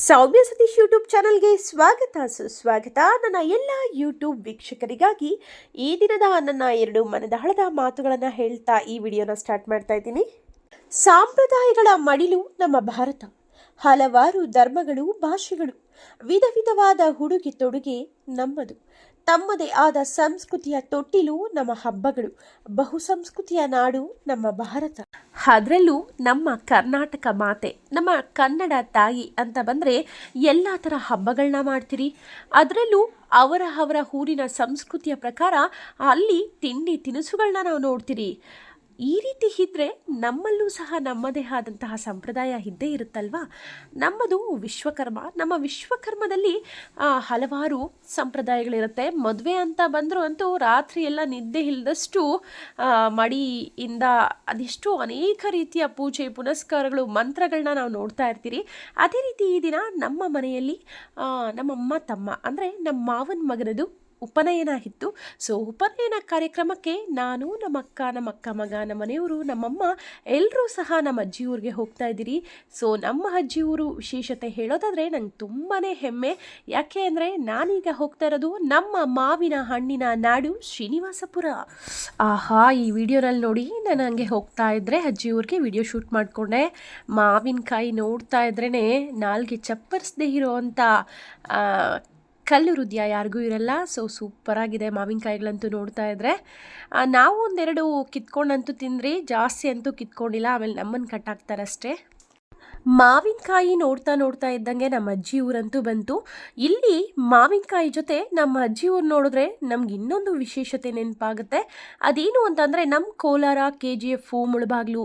ಸೌಮ್ಯ Satish YouTube ಚಾನಲ್ಗೆ ಸ್ವಾಗತ ಸುಸ್ವಾಗತ. ನನ್ನ ಎಲ್ಲ ಯೂಟ್ಯೂಬ್ ವೀಕ್ಷಕರಿಗಾಗಿ ಈ ದಿನದ ನನ್ನ 2 ಮನದಾಳದ ಮಾತುಗಳನ್ನು ಹೇಳ್ತಾ ಈ ವಿಡಿಯೋನ ಸ್ಟಾರ್ಟ್ ಮಾಡ್ತಾ ಇದ್ದೀನಿ. ಸಾಂಪ್ರದಾಯಗಳ ಮಡಿಲು ನಮ್ಮ ಭಾರತ. ಹಲವಾರು ಧರ್ಮಗಳು, ಭಾಷೆಗಳು, ವಿಧ ವಿಧವಾದ ಉಡುಗೆ ತೊಡುಗೆ ನಮ್ಮದು. ತಮ್ಮದೇ ಆದ ಸಂಸ್ಕೃತಿಯ ತೊಟ್ಟಿಲು ನಮ್ಮ ಹಬ್ಬಗಳು. ಬಹುಸಂಸ್ಕೃತಿಯ ನಾಡು ನಮ್ಮ ಭಾರತ. ಅದರಲ್ಲೂ ನಮ್ಮ ಕರ್ನಾಟಕ ಮಾತೆ, ನಮ್ಮ ಕನ್ನಡ ತಾಯಿ ಅಂತ ಬಂದರೆ ಎಲ್ಲ ಥರ ಹಬ್ಬಗಳನ್ನ ಮಾಡ್ತೀರಿ. ಅದರಲ್ಲೂ ಅವರ ಊರಿನ ಸಂಸ್ಕೃತಿಯ ಪ್ರಕಾರ ಅಲ್ಲಿ ತಿಂಡಿ ತಿನಿಸುಗಳನ್ನ ನಾವು ನೋಡ್ತೀರಿ. ಈ ರೀತಿ ಇದ್ದರೆ ನಮ್ಮಲ್ಲೂ ಸಹ ನಮ್ಮದೇ ಆದಂತಹ ಸಂಪ್ರದಾಯ ಇದ್ದೇ ಇರುತ್ತಲ್ವಾ. ನಮ್ಮದು ವಿಶ್ವಕರ್ಮ. ನಮ್ಮ ವಿಶ್ವಕರ್ಮದಲ್ಲಿ ಹಲವಾರು ಸಂಪ್ರದಾಯಗಳಿರುತ್ತೆ. ಮದುವೆ ಅಂತ ಬಂದರೂ ಅಂತೂ ರಾತ್ರಿ ಎಲ್ಲ ನಿದ್ದೆ ಇಲ್ಲದಷ್ಟು ಮಡಿಯಿಂದ ಅದೆಷ್ಟು ಅನೇಕ ರೀತಿಯ ಪೂಜೆ ಪುನಸ್ಕಾರಗಳು, ಮಂತ್ರಗಳನ್ನ ನಾವು ನೋಡ್ತಾ ಇರ್ತೀರಿ. ಅದೇ ರೀತಿ ಈ ದಿನ ನಮ್ಮ ಮನೆಯಲ್ಲಿ ನಮ್ಮಮ್ಮ ತಮ್ಮ ಅಂದರೆ ನಮ್ಮ ಮಾವನ ಮಗನದು ಉಪನಯನ ಇತ್ತು. ಸೊ ಉಪನಯನ ಕಾರ್ಯಕ್ರಮಕ್ಕೆ ನಾನು, ನಮ್ಮ ಅಕ್ಕ ಮಗ, ನಮ್ಮ ಮನೆಯವರು, ನಮ್ಮಮ್ಮ ಎಲ್ಲರೂ ಸಹ ನಮ್ಮ ಅಜ್ಜಿ ಊರಿಗೆ ಹೋಗ್ತಾ ಇದ್ದೀರಿ. ಸೊ ನಮ್ಮ ಅಜ್ಜಿ ಊರು ವಿಶೇಷತೆ ಹೇಳೋದಾದರೆ ನಂಗೆ ತುಂಬಾ ಹೆಮ್ಮೆ. ಯಾಕೆ ಅಂದರೆ ನಾನೀಗ ಹೋಗ್ತಾ ಇರೋದು ನಮ್ಮ ಮಾವಿನ ಹಣ್ಣಿನ ನಾಡು ಶ್ರೀನಿವಾಸಪುರ. ಆಹಾ, ಈ ವಿಡಿಯೋನಲ್ಲಿ ನೋಡಿ, ನಾನು ಹಂಗೆ ಹೋಗ್ತಾ ಇದ್ದರೆ ಅಜ್ಜಿ ಊರಿಗೆ ವಿಡಿಯೋ ಶೂಟ್ ಮಾಡಿಕೊಂಡೆ. ಮಾವಿನಕಾಯಿ ನೋಡ್ತಾ ಇದ್ರೇ ನಾಲ್ಗೆ ಚಪ್ಪರಿಸದೇ ಇರೋ ಅಂಥ ಕಲ್ಲು ಹೃದಯ ಯಾರಿಗೂ ಇರಲ್ಲ. ಸೊ ಸೂಪರಾಗಿದೆ ಮಾವಿನಕಾಯಿಗಳಂತೂ ನೋಡ್ತಾ ಇದ್ದರೆ. ನಾವು ಒಂದೆರಡು ಕಿತ್ಕೊಂಡಂತೂ ತಿಂದ್ರಿ, ಜಾಸ್ತಿ ಅಂತೂ ಕಿತ್ಕೊಂಡಿಲ್ಲ. ಆಮೇಲೆ ನಮ್ಮನ್ನು ಕಟ್ಟಾಕ್ತಾರಷ್ಟೇ. ಮಾವಿನಕಾಯಿ ನೋಡ್ತಾ ಇದ್ದಂಗೆ ನಮ್ಮ ಅಜ್ಜಿ ಊರಂತೂ ಬಂತು. ಇಲ್ಲಿ ಮಾವಿನಕಾಯಿ ಜೊತೆ ನಮ್ಮ ಅಜ್ಜಿ ಊರು ನೋಡಿದ್ರೆ ನಮ್ಗೆ ಇನ್ನೊಂದು ವಿಶೇಷತೆ ನೆನಪಾಗುತ್ತೆ. ಅದೇನು ಅಂತಂದರೆ ನಮ್ಮ ಕೋಲಾರ, KGF, ಮುಳಬಾಗ್ಲು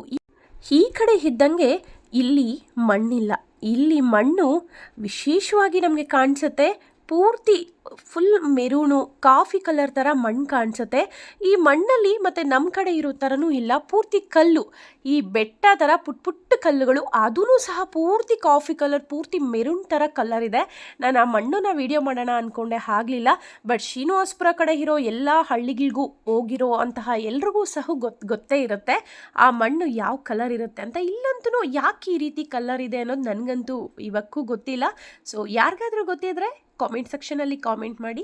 ಈ ಕಡೆ ಇದ್ದಂಗೆ ಇಲ್ಲಿ ಮಣ್ಣಿಲ್ಲ. ಇಲ್ಲಿ ಮಣ್ಣು ವಿಶೇಷವಾಗಿ ನಮಗೆ ಕಾಣಿಸುತ್ತೆ. ಪೂರ್ತಿ ಫುಲ್ ಮೆರೂನು ಕಾಫಿ ಕಲರ್ ಥರ ಮಣ್ಣು ಕಾಣಿಸುತ್ತೆ. ಈ ಮಣ್ಣಲ್ಲಿ ಮತ್ತು ನಮ್ಮ ಕಡೆ ಇರೋ ಥರನೂ ಇಲ್ಲ, ಪೂರ್ತಿ ಕಲ್ಲು. ಈ ಬೆಟ್ಟ ಥರ ಪುಟ್ಟ ಕಲ್ಲುಗಳು, ಅದೂ ಸಹ ಪೂರ್ತಿ ಕಾಫಿ ಕಲರ್, ಪೂರ್ತಿ ಮೆರೂನ್ ಥರ ಕಲರ್ ಇದೆ. ನಾನು ಆ ಮಣ್ಣನ್ನ ವೀಡಿಯೋ ಮಾಡೋಣ ಅಂದ್ಕೊಂಡೆ, ಆಗಲಿಲ್ಲ. ಬಟ್ ಶ್ರೀನಿವಾಸಪುರ ಕಡೆ ಇರೋ ಎಲ್ಲ ಹಳ್ಳಿಗಳಿಗೂ ಹೋಗಿರೋ ಅಂತಹ ಎಲ್ರಿಗೂ ಸಹ ಗೊತ್ತೇ ಇರುತ್ತೆ ಆ ಮಣ್ಣು ಯಾವ ಕಲರ್ ಇರುತ್ತೆ ಅಂತ. ಇಲ್ಲಂತೂ ಯಾಕೆ ಈ ರೀತಿ ಕಲರ್ ಇದೆ ಅನ್ನೋದು ನನಗಂತೂ ಇವಕ್ಕೂ ಗೊತ್ತಿಲ್ಲ. ಸೊ ಯಾರಿಗಾದರೂ ಗೊತ್ತಿದ್ರೆ ಕಾಮೆಂಟ್ ಸೆಕ್ಷನಲ್ಲಿ ಕಾಮೆಂಟ್ ಮಾಡಿ.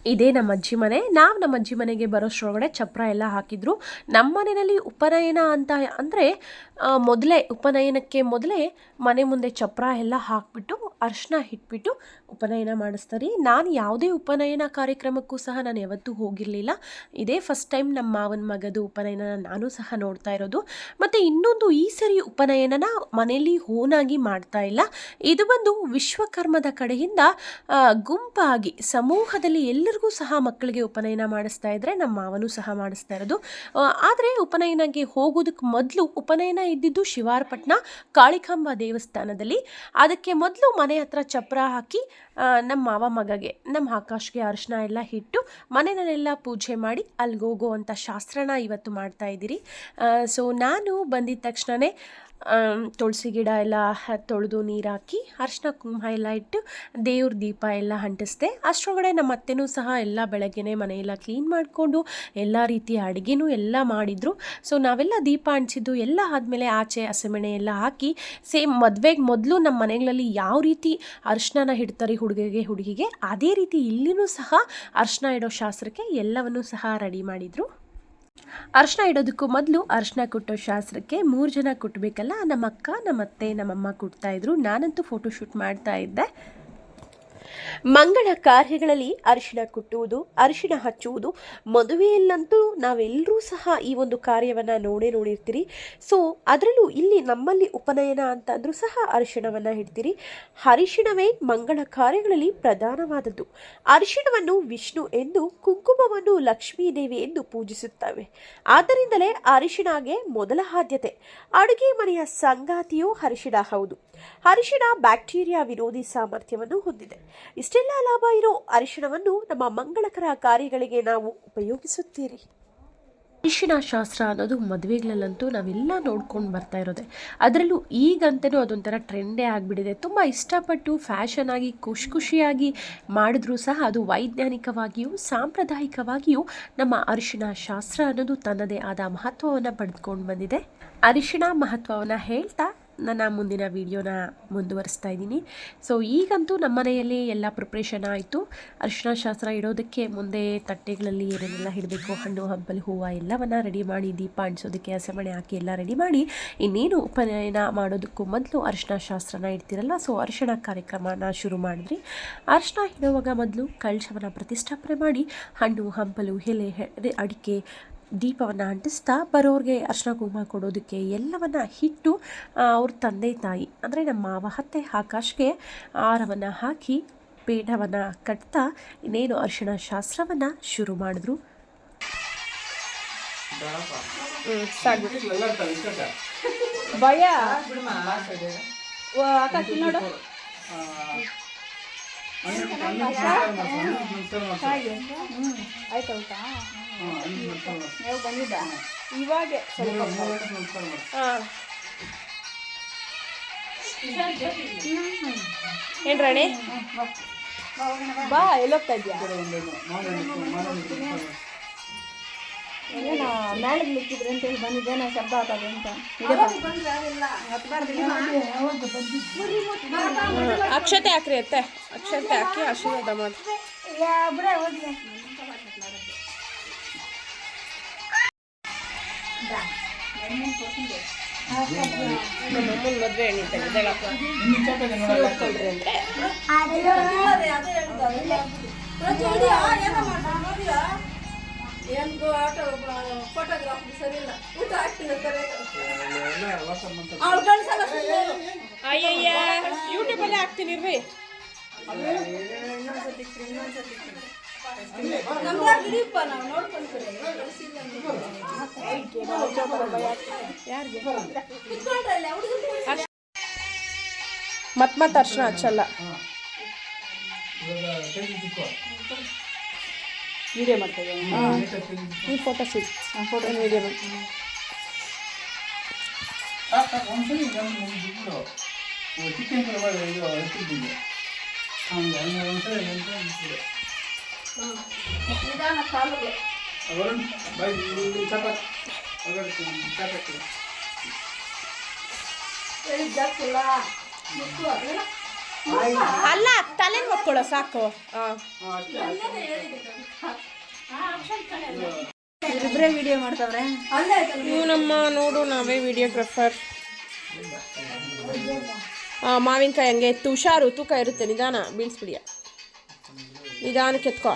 ಇದೇ ನಮ್ಮ ಅಜ್ಜಿ ಮನೆ. ನಮ್ಮ ಅಜ್ಜಿ ಮನೆಗೆ ಬರೋಷ್ಟರೊಳಗಡೆ ಚಪ್ರ ಎಲ್ಲ ಹಾಕಿದ್ರು. ನಮ್ಮ ಮನೆಯಲ್ಲಿ ಉಪನಯನ ಅಂತ ಅಂದರೆ ಉಪನಯನಕ್ಕೆ ಮೊದಲೇ ಮನೆ ಮುಂದೆ ಚಪ್ರ ಎಲ್ಲ ಹಾಕಿಬಿಟ್ಟು ಅರಿಶಿನ ಇಟ್ಬಿಟ್ಟು ಉಪನಯನ ಮಾಡಿಸ್ತಾರೆ. ನಾನು ಯಾವುದೇ ಉಪನಯನ ಕಾರ್ಯಕ್ರಮಕ್ಕೂ ಸಹ ನಾನು ಯಾವತ್ತೂ ಹೋಗಿರಲಿಲ್ಲ. ಇದೇ ಫಸ್ಟ್ ಟೈಮ್ ನಮ್ಮ ಮಾವನ ಮಗದು ಉಪನಯನ ನಾನು ಸಹ ನೋಡ್ತಾ ಇರೋದು. ಮತ್ತು ಇನ್ನೊಂದು, ಈ ಸರಿ ಉಪನಯನನ ಮನೆಯಲ್ಲಿ ಓನಾಗಿ ಮಾಡ್ತಾ ಇಲ್ಲ. ಇದು ಬಂದು ವಿಶ್ವಕರ್ಮದ ಕಡೆಯಿಂದ ಗುಂಪಾಗಿ ಸಮೂಹದಲ್ಲಿ ಎಲ್ಲರಿಗೂ ಸಹ ಮಕ್ಕಳಿಗೆ ಉಪನಯನ ಮಾಡಿಸ್ತಾ ಇದ್ದರೆ ನಮ್ಮ ಮಾವನೂ ಸಹ ಮಾಡಿಸ್ತಾ ಇರೋದು. ಆದರೆ ಉಪನಯನಕ್ಕೆ ಹೋಗೋದಕ್ಕೆ ಮೊದಲು ಉಪನಯನ ಇದ್ದಿದ್ದು ಶಿವಾರಪಟ್ಟಣ ಕಾಳಿಕಾಂಬ ದೇವಸ್ಥಾನದಲ್ಲಿ. ಅದಕ್ಕೆ ಮೊದಲು ಮನೆ ಹತ್ರ ಚಪ್ರ ಹಾಕಿ ನಮ್ಮ ಮಾವ ಮಗಗೆ, ನಮ್ಮ ಆಕಾಶ್ಗೆ ಅರಿಶಿನ ಎಲ್ಲ ಇಟ್ಟು ಮನೆಯಲ್ಲೆಲ್ಲ ಪೂಜೆ ಮಾಡಿ ಅಲ್ಲಿಗೆ ಹೋಗುವಂಥ ಶಾಸ್ತ್ರನ ಇವತ್ತು ಮಾಡ್ತಾ ಇದ್ದೀರಿ. ಸೊ ನಾನು ಬಂದಿದ್ದ ತಕ್ಷಣವೇ ತುಳಸಿ ಗಿಡ ಎಲ್ಲ ತೊಳೆದು ನೀರು ಹಾಕಿ ಅರಿಶಿನ ಕುಂಕುಮ ಎಲ್ಲ ಇಟ್ಟು ದೇವ್ರ ದೀಪ ಎಲ್ಲ ಅಂಟಿಸ್ದೆ. ಅಷ್ಟರೊಳಗಡೆ ನಮ್ಮ ಅತ್ತೆನೂ ಸಹ ಎಲ್ಲ ಬೆಳಗ್ಗೆನೇ ಮನೆಯೆಲ್ಲ ಕ್ಲೀನ್ ಮಾಡಿಕೊಂಡು ಎಲ್ಲ ರೀತಿಯ ಅಡುಗೆನೂ ಎಲ್ಲ ಮಾಡಿದರು. ಸೊ ನಾವೆಲ್ಲ ದೀಪ ಅಂಟಿಸಿದ್ದು ಎಲ್ಲ ಆದಮೇಲೆ ಆಚೆ ಹಸಿಮೆಣೆ ಎಲ್ಲ ಹಾಕಿ, ಸೇಮ್ ಮದುವೆಗೆ ಮೊದಲು ನಮ್ಮ ಮನೆಗಳಲ್ಲಿ ಯಾವ ರೀತಿ ಅರಿಶಿನ ಇಡ್ತಾರೆ ಹುಡುಗಿಗೆ ಅದೇ ರೀತಿ ಇಲ್ಲಿನೂ ಸಹ ಅರಿಶಿನ ಇಡೋ ಶಾಸ್ತ್ರಕ್ಕೆ ಎಲ್ಲವನ್ನೂ ಸಹ ರೆಡಿ ಮಾಡಿದರು. ಅರಿಶಿನ ಇಡೋದಕ್ಕೂ ಮೊದಲು ಅರಿಶಿನ ಕುಟ್ಟೋ ಶಾಸ್ತ್ರಕ್ಕೆ 3 ಜನ ಕುಟ್ಟಬೇಕಲ್ಲ. ನಮ್ಮ ಅಕ್ಕ, ನಮ್ಮ ಅತ್ತೆ, ನಮ್ಮಮ್ಮ ಕುಟ್ತಾಯಿದ್ರು. ನಾನಂತೂ ಫೋಟೋಶೂಟ್ ಮಾಡ್ತಾ ಇದ್ದೆ. ಮಂಗಳ ಕಾರ್ಯಗಳಲ್ಲಿ ಅರಿಶಿನ ಕುಟ್ಟುವುದು, ಅರಿಶಿನ ಹಚ್ಚುವುದು, ಮದುವೆಯಲ್ಲಂತೂ ನಾವೆಲ್ಲರೂ ಸಹ ಈ ಒಂದು ಕಾರ್ಯವನ್ನು ನೋಡಿರ್ತೀರಿ. ಸೊ ಅದರಲ್ಲೂ ಇಲ್ಲಿ ನಮ್ಮಲ್ಲಿ ಉಪನಯನ ಅಂತ ಅಂದರೂ ಸಹ ಅರಿಶಿಣವನ್ನು ಇಡ್ತೀರಿ. ಅರಿಶಿಣವೇ ಮಂಗಳ ಕಾರ್ಯಗಳಲ್ಲಿ ಪ್ರಧಾನವಾದದ್ದು. ಅರಿಶಿಣವನ್ನು ವಿಷ್ಣು ಎಂದು, ಕುಂಕುಮವನ್ನು ಲಕ್ಷ್ಮೀ ದೇವಿ ಎಂದು ಪೂಜಿಸುತ್ತವೆ. ಆದ್ದರಿಂದಲೇ ಅರಿಶಿಣಗೆ ಮೊದಲ ಆದ್ಯತೆ. ಅಡುಗೆ ಮನೆಯ ಸಂಗಾತಿಯೂ ಅರಿಶಿಣ ಹೌದು. ಅರಿಶಿಣ ಬ್ಯಾಕ್ಟೀರಿಯಾ ವಿರೋಧಿ ಸಾಮರ್ಥ್ಯವನ್ನು ಹೊಂದಿದೆ. ಇಷ್ಟೆಲ್ಲ ಲಾಭ ಇರೋ ಅರಿಶಿಣವನ್ನು ನಮ್ಮ ಮಂಗಳಕರ ಕಾರ್ಯಗಳಿಗೆ ನಾವು ಉಪಯೋಗಿಸುತ್ತೀರಿ. ಅರಿಶಿಣ ಶಾಸ್ತ್ರ ಅನ್ನೋದು ಮದುವೆಗಳಲ್ಲಂತೂ ನಾವೆಲ್ಲ ನೋಡ್ಕೊಂಡು ಬರ್ತಾ ಇರೋದೆ. ಅದರಲ್ಲೂ ಈಗಂತೂ ಅದೊಂಥರ ಟ್ರೆಂಡೇ ಆಗಿಬಿಟ್ಟಿದೆ. ತುಂಬ ಇಷ್ಟಪಟ್ಟು ಫ್ಯಾಷನ್ ಆಗಿ ಖುಷಿಯಾಗಿ ಮಾಡಿದ್ರೂ ಸಹ ಅದು ವೈಜ್ಞಾನಿಕವಾಗಿಯೂ ಸಾಂಪ್ರದಾಯಿಕವಾಗಿಯೂ ನಮ್ಮ ಅರಿಶಿಣ ಶಾಸ್ತ್ರ ಅನ್ನೋದು ತನ್ನದೇ ಆದ ಮಹತ್ವವನ್ನು ಪಡೆದುಕೊಂಡು ಬಂದಿದೆ. ಅರಿಶಿಣ ಮಹತ್ವವನ್ನು ಹೇಳ್ತಾ ನನ್ನ ಮುಂದಿನ ವಿಡಿಯೋನ ಮುಂದುವರಿಸ್ತಾ ಇದ್ದೀನಿ. ಸೊ ಈಗಂತೂ ನಮ್ಮ ಮನೆಯಲ್ಲಿ ಎಲ್ಲ ಪ್ರಿಪ್ರೇಷನ್ ಆಯಿತು. ಅರಿಶಿನ ಶಾಸ್ತ್ರ ಇಡೋದಕ್ಕೆ ಮುಂದೆ ತಟ್ಟೆಗಳಲ್ಲಿ ಏನೇನೆಲ್ಲ ಇಡಬೇಕು, ಹಣ್ಣು ಹಂಪಲು ಹೂವು ಎಲ್ಲವನ್ನು ರೆಡಿ ಮಾಡಿ, ದೀಪ ಅಂಟಿಸೋದಕ್ಕೆ ಹಸೆಮಣೆ ಹಾಕಿ ಎಲ್ಲ ರೆಡಿ ಮಾಡಿ, ಇನ್ನೇನು ಉಪನಯನ ಮಾಡೋದಕ್ಕೂ ಮೊದಲು ಅರಿಶಿನ ಶಾಸ್ತ್ರನ ಇಡ್ತಿರಲ್ಲ, ಸೊ ಅರಿಶಿಣ ಕಾರ್ಯಕ್ರಮನ ಶುರು ಮಾಡಿದ್ರಿ. ಅರಿಶಿನ ಇಡುವಾಗ ಮೊದಲು ಕಳಶವನ್ನು ಪ್ರತಿಷ್ಠಾಪನೆ ಮಾಡಿ ಹಣ್ಣು ಹಂಪಲು ಎಲೆ ಅಡಿಕೆ ದೀಪವನ್ನು ಅಂಟಿಸ್ತಾ ಬರೋರಿಗೆ ಅರಿಶಿನ ಕುಂಕುಮ ಕೊಡೋದಕ್ಕೆ ಎಲ್ಲವನ್ನು ಇಟ್ಟು ಅವ್ರ ತಂದೆ ತಾಯಿ ಅಂದರೆ ನಮ್ಮ ಮಾವ ಅತ್ತೆ ಆಕಾಶ್ಗೆ ಹಾರವನ್ನು ಹಾಕಿ ಪೇಡವನ್ನು ಕಟ್ತಾ ಇನ್ನೇನು ಅರಿಶಿಣ ಶಾಸ್ತ್ರವನ್ನು ಶುರು ಮಾಡಿದ್ರು. ಭಯ ನೋಡು ಆಯ್ತು ಊಟ ನೀವು ಬಂದಿದ್ದ ಇವಾಗ ಏನು ರಾಣಿ ಬಾ ಎಲ್ಲೋಗ್ತಾ ಇದೆಯಾ ನಾಳೆ ಮಿಕ್ಕಿದ್ರೆ ಅಂತೇಳಿ ಬಂದಿದ್ದೆ ನಾ ಶಬ್ದ ಆಗ್ತದೆ ಅಂತ ಅಕ್ಷತೆ ಹಾಕ್ರಿ ಅತ್ತೆ, ಅಕ್ಷತೆ ಹಾಕಿ ಆಶೀರ್ವಾದ ಮಾಡಿ. ನಮ್ಮಮ್ಮನ ಮದುವೆ ಎಣ್ಣೆ ತೆಗೆದಳಪ್ಪ ಅಯ್ಯಯ್ಯ ಯೂಟ್ಯೂಬಲ್ಲೇ ಹಾಕ್ತೀನಿ ರೀ. ಮತ್ ಅರ್ಶನ ಹಚ್ಚಲ್ಲ. ವಿಡಿಯೋ ಮಾಡ್ತೇವೆ ಈ ಫೋಟೋ ಸಿಗ್ ಫೋಟೋ ವಿಡಿಯೋ ಮಾಡ್ತೀನಿ. ಅಲ್ಲ ತಲೆ ಮಕ್ಕಳು ಸಾಕು. ಇಬ್ಬರೇ ವಿಡಿಯೋ ಮಾಡ್ತಾವ್ರೆ. ನೀವು ನಮ್ಮ ನೋಡು ನಾವೇ ವಿಡಿಯೋಗ್ರಾಫರ್. ಮಾವಿನಕಾಯಿ ಹಂಗೆ ಎತ್ತು, ಹುಷಾರು, ತೂಕ ಇರುತ್ತೆ, ನಿಧಾನ ಬೀಳ್ಸ್ಬಿಡಿಯ, ನಿಧಾನಕ್ಕೆ ಎತ್ಕೋ.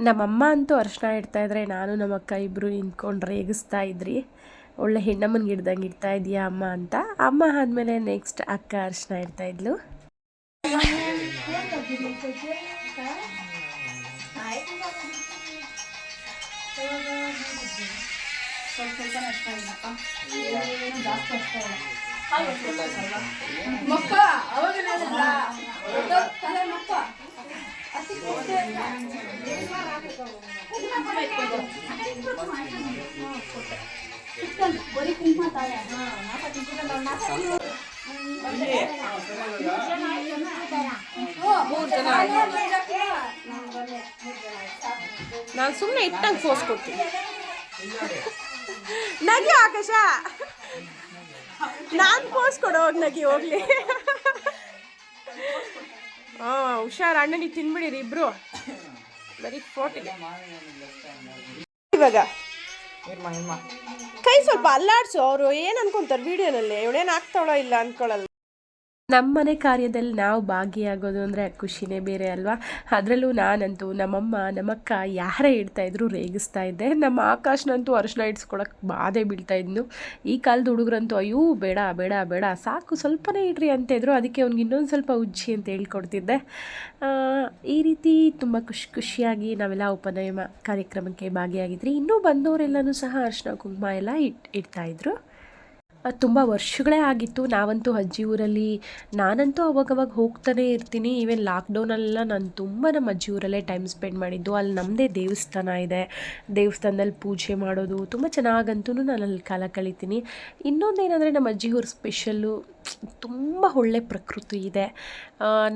ನಮ್ಮಮ್ಮ ಅಂತೂ ಅರಿಶಿನ ಇಡ್ತಾ ಇದ್ರೆ ನಾನು ನಮ್ಮ ಅಕ್ಕ ಇಬ್ಬರು ನಿಂತ್ಕೊಂಡು ರೇಗಿಸ್ತಾ ಇದ್ರಿ. ಒಳ್ಳೆ ಹೆಣ್ಣಮ್ಮನಿಗೆ ಹಿಡ್ದಂಗೆ ಇಡ್ತಾ ಇದೆಯಾ ಅಮ್ಮ ಅಂತ. ಅಮ್ಮ ಆದಮೇಲೆ ನೆಕ್ಸ್ಟ್ ಅಕ್ಕ ಅರಿಶಿನ ಇಡ್ತಾ ಇದ್ಲು. ನಾನು ಸುಮ್ಮನೆ ಇಟ್ಟಂಗೆ ಫೋರ್ಸ್ ಕೊಡ್ತೀನಿ. ನಗಿ ಆಕಾಶ, ನಾನು ಫೋರ್ಸ್ ಕೊಡೋ ಹೋಗಿ ನಗಿ ಹೋಗ್ಲಿ. ಹುಷಾರು, ಅಣ್ಣನಿಗೆ ತಿನ್ಬಿಡಿರಿ ಇಬ್ರು. ಬರೀ ಫೋಟಿಗೆ ಇವಾಗ ಕೈ ಸ್ವಲ್ಪ ಅಲ್ಲಾಡ್ಸು. ಅವರು ಏನು ಅನ್ಕೊಂತಾರೆ ವಿಡಿಯೋನಲ್ಲಿ, ಇವಳೇನು ಆಗ್ತಾವಳೋ ಇಲ್ಲ ಅನ್ಕೊಳ್ಳಲ್ಲ. ನಮ್ಮ ಮನೆ ಕಾರ್ಯದಲ್ಲಿ ನಾವು ಭಾಗಿಯಾಗೋದು ಅಂದರೆ ಖುಷಿನೇ ಬೇರೆ ಅಲ್ವಾ. ಅದರಲ್ಲೂ ನಾನಂತೂ ನಮ್ಮಮ್ಮ ನಮ್ಮಕ್ಕ ಯಾರೇ ಇಡ್ತಾಯಿದ್ರು ರೇಗಿಸ್ತಾ ಇದ್ದೆ. ನಮ್ಮ ಆಕಾಶನಂತೂ ಅರಿಶಿನ ಇಡ್ಸ್ಕೊಳಕ್ಕೆ ಬಾಧೆ ಬೀಳ್ತಾಯಿದ್ನು. ಈ ಕಾಲದ ಹುಡುಗರಂತೂ ಅಯ್ಯೋ ಬೇಡ ಬೇಡ ಬೇಡ ಸಾಕು ಸ್ವಲ್ಪನೇ ಇಡ್ರಿ ಅಂತಿದ್ರು. ಅದಕ್ಕೆ ಅವ್ನಿಗೆ ಇನ್ನೊಂದು ಸ್ವಲ್ಪ ಉಜ್ಜಿ ಅಂತ ಹೇಳ್ಕೊಡ್ತಿದ್ದೆ. ಈ ರೀತಿ ತುಂಬ ಖುಷಿಯಾಗಿ ನಾವೆಲ್ಲ ಉಪನಯನ ಕಾರ್ಯಕ್ರಮಕ್ಕೆ ಭಾಗಿಯಾಗಿದ್ರಿ. ಇನ್ನೂ ಬಂದವರೆಲ್ಲನೂ ಸಹ ಅರಿಶಿನ ಕುಂಕುಮ ಎಲ್ಲ ಇಡ್ತಾಯಿದ್ರು. ತುಂಬ ವರ್ಷಗಳೇ ಆಗಿತ್ತು. ನಾವಂತೂ ಅಜ್ಜಿ ಊರಲ್ಲಿ ನಾನಂತೂ ಅವಾಗವಾಗ ಹೋಗ್ತಾನೆ ಇರ್ತೀನಿ. ಈವನ್ ಲಾಕ್ಡೌನಲ್ಲೆಲ್ಲ ನಾನು ತುಂಬ ನಮ್ಮ ಅಜ್ಜಿ ಊರಲ್ಲೇ ಟೈಮ್ ಸ್ಪೆಂಡ್ ಮಾಡಿದ್ದು. ಅಲ್ಲಿ ನಮ್ಮದೇ ದೇವಸ್ಥಾನ ಇದೆ. ದೇವಸ್ಥಾನದಲ್ಲಿ ಪೂಜೆ ಮಾಡೋದು ತುಂಬ ಚೆನ್ನಾಗಂತೂ ನಾನು ಅಲ್ಲಿ ಕಾಲ ಕಳಿತೀನಿ. ಇನ್ನೊಂದೇನೆಂದರೆ ನಮ್ಮ ಅಜ್ಜಿ ಊರು ಸ್ಪೆಷಲ್ಲು ತುಂಬ ಒಳ್ಳೆ ಪ್ರಕೃತಿ ಇದೆ.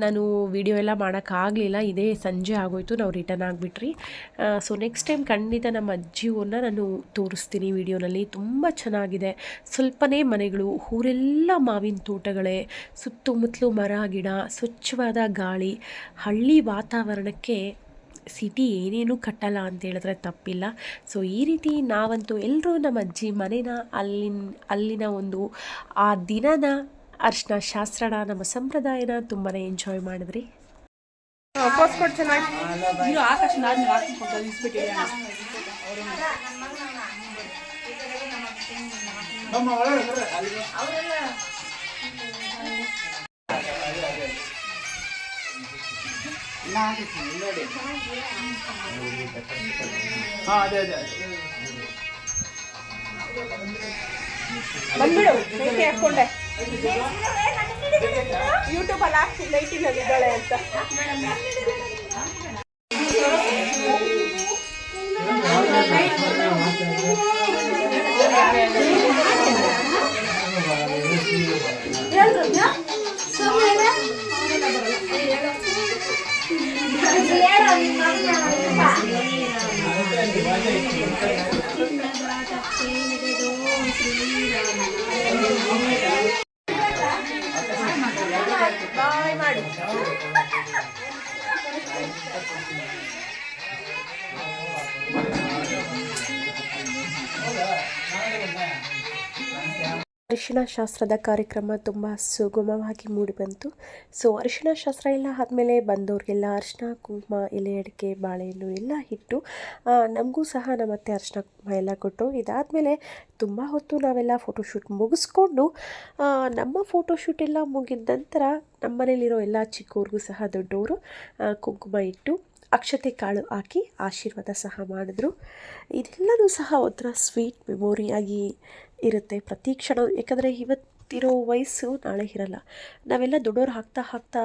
ನಾನು ವಿಡಿಯೋ ಎಲ್ಲ ಮಾಡೋಕ್ಕಾಗಲಿಲ್ಲ, ಇದೇ ಸಂಜೆ ಆಗೋಯಿತು, ನಾವು ರಿಟರ್ನ್ ಆಗಿಬಿಟ್ರಿ. ಸೊ ನೆಕ್ಸ್ಟ್ ಟೈಮ್ ಖಂಡಿತ ನಮ್ಮ ಅಜ್ಜಿ ಊರನ್ನ ನಾನು ತೋರಿಸ್ತೀನಿ ವಿಡಿಯೋನಲ್ಲಿ. ತುಂಬ ಚೆನ್ನಾಗಿದೆ. ಸ್ವಲ್ಪನೇ ಮನೆಗಳು, ಊರೆಲ್ಲ ಮಾವಿನ ತೋಟಗಳೇ, ಸುತ್ತಮುತ್ತಲು ಮರ ಗಿಡ, ಸ್ವಚ್ಛವಾದ ಗಾಳಿ. ಹಳ್ಳಿ ವಾತಾವರಣಕ್ಕೆ ಸಿಟಿ ಏನೇನೂ ಕಟ್ಟಲ್ಲ ಅಂತ ಹೇಳಿದ್ರೆ ತಪ್ಪಿಲ್ಲ. ಸೊ ಈ ರೀತಿ ನಾವಂತೂ ಎಲ್ಲರೂ ನಮ್ಮ ಅಜ್ಜಿ ಮನೇನ ಅಲ್ಲಿನ ಒಂದು ಆ ದಿನನ ಅರ್ಶಿನ ಶಾಸ್ತ್ರನ ನಮ್ಮ ಸಂಪ್ರದಾಯನ ತುಂಬಾ ಎಂಜಾಯ್ ಮಾಡಿದ್ರಿ. ಬಂದ್ಬಿಡು ಹಾಕೊಂಡೆ ಯೂಟ್ಯೂಬಲ್ಲಿ ಹಾಕ್ತೀನಿ ಲೈಟಿನಲ್ಲಿ ಇದ್ದಾಳೆ ಅಂತ. ಬಾಯ್ ಮಾಡಿ ಅರಿಶಿಣ ಶಾಸ್ತ್ರದ ಕಾರ್ಯಕ್ರಮ ತುಂಬ ಸುಗಮವಾಗಿ ಮೂಡಿಬಂತು. ಸೊ ಅರಿಶಿಣ ಶಾಸ್ತ್ರ ಎಲ್ಲ ಆದಮೇಲೆ ಬಂದವ್ರಿಗೆಲ್ಲ ಅರಿಶಿಣ ಕುಂಕುಮ ಎಲೆ ಅಡಿಕೆ ಬಾಳೆಹಣ್ಣು ಎಲ್ಲ ಇಟ್ಟು ನಮಗೂ ಸಹ ನಮ್ಮ ಅತ್ತೆ ಅರಿಶಿಣ ಕುಂಕುಮ ಎಲ್ಲ ಕೊಟ್ಟರು. ಇದಾದಮೇಲೆ ತುಂಬ ಹೊತ್ತು ನಾವೆಲ್ಲ ಫೋಟೋಶೂಟ್ ಮುಗಿಸ್ಕೊಂಡು ನಮ್ಮ ಫೋಟೋಶೂಟ್ ಎಲ್ಲ ಮುಗಿದ ನಂತರ ನಮ್ಮ ಮನೇಲಿರೋ ಎಲ್ಲ ಚಿಕ್ಕವ್ರಿಗೂ ಸಹ ದೊಡ್ಡವರು ಕುಂಕುಮ ಇಟ್ಟು ಅಕ್ಷತೆ ಕಾಳು ಹಾಕಿ ಆಶೀರ್ವಾದ ಸಹ ಮಾಡಿದ್ರು. ಇದೆಲ್ಲವೂ ಸಹ ಒಂಥರ ಸ್ವೀಟ್ ಮೆಮೊರಿಯಾಗಿ ಇರುತ್ತೆ ಪ್ರತಿ ಕ್ಷಣ. ಯಾಕಂದರೆ ಇವತ್ತಿರೋ ವಯಸ್ಸು ನಾಳೆ ಇರಲ್ಲ. ನಾವೆಲ್ಲ ದೊಡ್ಡವ್ರು ಆಗ್ತಾ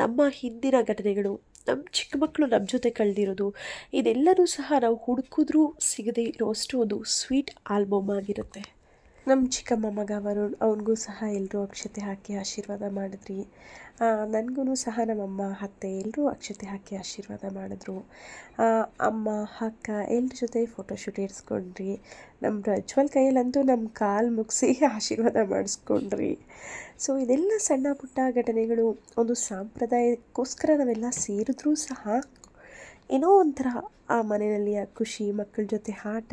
ನಮ್ಮ ಹಿಂದಿನ ಘಟನೆಗಳು, ನಮ್ಮ ಚಿಕ್ಕ ಮಕ್ಕಳು ನಮ್ಮ ಜೊತೆ ಕಳೆದಿರೋದು, ಇದೆಲ್ಲವೂ ಸಹ ನಾವು ಹುಡುಕಿದ್ರೂ ಸಿಗದೇ ಇರೋಷ್ಟು ಒಂದು ಸ್ವೀಟ್ ಆಲ್ಬಮ್ ಆಗಿರುತ್ತೆ. ನಮ್ಮ ಚಿಕ್ಕಮ್ಮ ಮಗ ವರುಣ್, ಅವನಿಗೂ ಸಹ ಎಲ್ಲರೂ ಅಕ್ಷತೆ ಹಾಕಿ ಆಶೀರ್ವಾದ ಮಾಡಿದ್ರಿ. ನನಗೂ ಸಹ ನಮ್ಮಮ್ಮ ಅತ್ತೆ ಎಲ್ಲರೂ ಅಕ್ಷತೆ ಹಾಕಿ ಆಶೀರ್ವಾದ ಮಾಡಿದ್ರು. ಅಮ್ಮ ಅಕ್ಕ ಎಲ್ಲರ ಜೊತೆ ಫೋಟೋಶೂಟ್ ಇರಿಸ್ಕೊಂಡ್ರಿ. ನಮ್ಮ ಪ್ರಜ್ವಲ್ ಕೈಯಲ್ಲಂತೂ ನಮ್ಮ ಕಾಲು ಮುಗಿಸಿ ಆಶೀರ್ವಾದ ಮಾಡಿಸ್ಕೊಂಡ್ರಿ. ಸೊ ಇದೆಲ್ಲ ಸಣ್ಣ ಪುಟ್ಟ ಘಟನೆಗಳು. ಒಂದು ಸಾಂಪ್ರದಾಯಕ್ಕೋಸ್ಕರ ನಾವೆಲ್ಲ ಸೇರಿದ್ರೂ ಸಹ ಏನೋ ಒಂಥರ ಆ ಮನೆಯಲ್ಲಿ ಆ ಖುಷಿ, ಮಕ್ಕಳ ಜೊತೆ ಆಟ,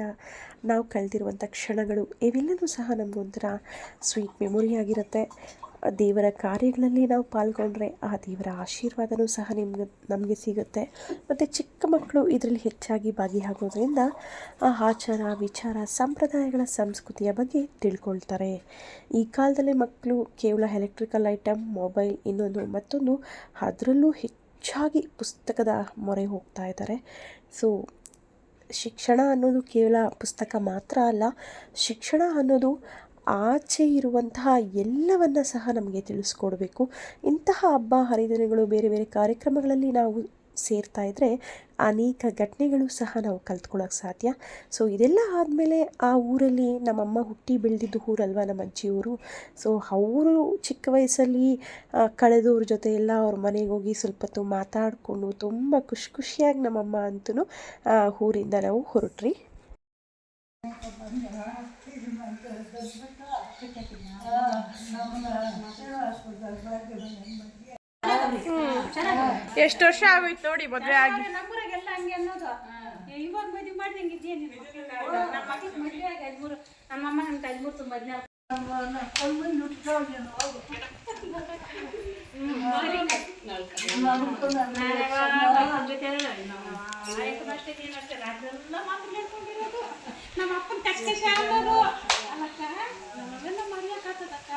ನಾವು ಕಳೆದಿರುವಂಥ ಕ್ಷಣಗಳು, ಇವೆಲ್ಲವೂ ಸಹ ನಮಗೊಂಥರ ಸ್ವೀಟ್ ಮೆಮೊರಿ ಆಗಿರುತ್ತೆ. ದೇವರ ಕಾರ್ಯಗಳಲ್ಲಿ ನಾವು ಪಾಲ್ಗೊಂಡ್ರೆ ಆ ದೇವರ ಆಶೀರ್ವಾದವೂ ಸಹ ನಮಗೆ ಸಿಗುತ್ತೆ. ಮತ್ತು ಚಿಕ್ಕ ಮಕ್ಕಳು ಇದರಲ್ಲಿ ಹೆಚ್ಚಾಗಿ ಭಾಗಿಯಾಗೋದ್ರಿಂದ ಆ ಆಚಾರ ವಿಚಾರ ಸಂಪ್ರದಾಯಗಳ ಸಂಸ್ಕೃತಿಯ ಬಗ್ಗೆ ತಿಳ್ಕೊಳ್ತಾರೆ. ಈ ಕಾಲದಲ್ಲಿ ಮಕ್ಕಳು ಕೇವಲ ಎಲೆಕ್ಟ್ರಿಕಲ್ ಐಟಮ್, ಮೊಬೈಲ್, ಇನ್ನೊಂದು ಮತ್ತೊಂದು, ಅದರಲ್ಲೂ ಹೆಚ್ಚಾಗಿ ಪುಸ್ತಕದ ಮೊರೆ ಹೋಗ್ತಾ ಇದ್ದಾರೆ. ಸೊ ಶಿಕ್ಷಣ ಅನ್ನೋದು ಕೇವಲ ಪುಸ್ತಕ ಮಾತ್ರ ಅಲ್ಲ, ಶಿಕ್ಷಣ ಅನ್ನೋದು ಆಚೆ ಇರುವಂತಹ ಎಲ್ಲವನ್ನು ಸಹ ನಮಗೆ ತಿಳಿಸ್ಕೊಡ್ಬೇಕು. ಇಂತಹ ಹಬ್ಬ ಹರಿದಿನಗಳು, ಬೇರೆ ಬೇರೆ ಕಾರ್ಯಕ್ರಮಗಳಲ್ಲಿ ನಾವು ಸೇರ್ತಾ ಇದ್ದರೆ ಅನೇಕ ಘಟನೆಗಳು ಸಹ ನಾವು ಕಲ್ತ್ಕೊಳ್ಳೋಕೆ ಸಾಧ್ಯ. ಸೊ ಇದೆಲ್ಲ ಆದಮೇಲೆ ಆ ಊರಲ್ಲಿ ನಮ್ಮಮ್ಮ ಹುಟ್ಟಿ ಬೆಳೆದಿದ್ದು ಊರಲ್ವ ನಮ್ಮ ಅಜ್ಜಿ ಊರು. ಸೊ ಅವರು ಚಿಕ್ಕ ವಯಸ್ಸಲ್ಲಿ ಕಳೆದವ್ರ ಜೊತೆ ಎಲ್ಲ ಅವ್ರ ಮನೆಗೆ ಹೋಗಿ ಸ್ವಲ್ಪ ಹೊತ್ತು ಮಾತಾಡಿಕೊಂಡು ತುಂಬ ಖುಷಿಯಾಗಿ ನಮ್ಮಮ್ಮ ಅಂತೂ ಊರಿಂದ ನಾವು ಹೊರಟ್ರಿ. ಎಷ್ಟು ವರ್ಷ ಆಗೋಯ್ತು ನೋಡಿ ಮದುವೆ ಆಗಿ. ನಮ್ಮೂರಾಗೆಲ್ಲ ಹಂಗೆ ಅನ್ನೋದು. ಇವಾಗ ಮದುವೆ ಮಾಡ್ದಂಗೆ ನಮ್ಮ ಮಕ್ಕಳು ಮದುವೆ ಆಗಿ 13 ನಮ್ಮ ಅಮ್ಮ ಅಂತ 13 14 ನಮ್ಮ ಅಪ್ಪನ ತಕ್ಕ ಶಾಲೋದು ಅಲ್ಲಕ್ಕ ನಾವೆಲ್ಲ ಮರಿಯಕ್ಕತ್ತದಕ್ಕ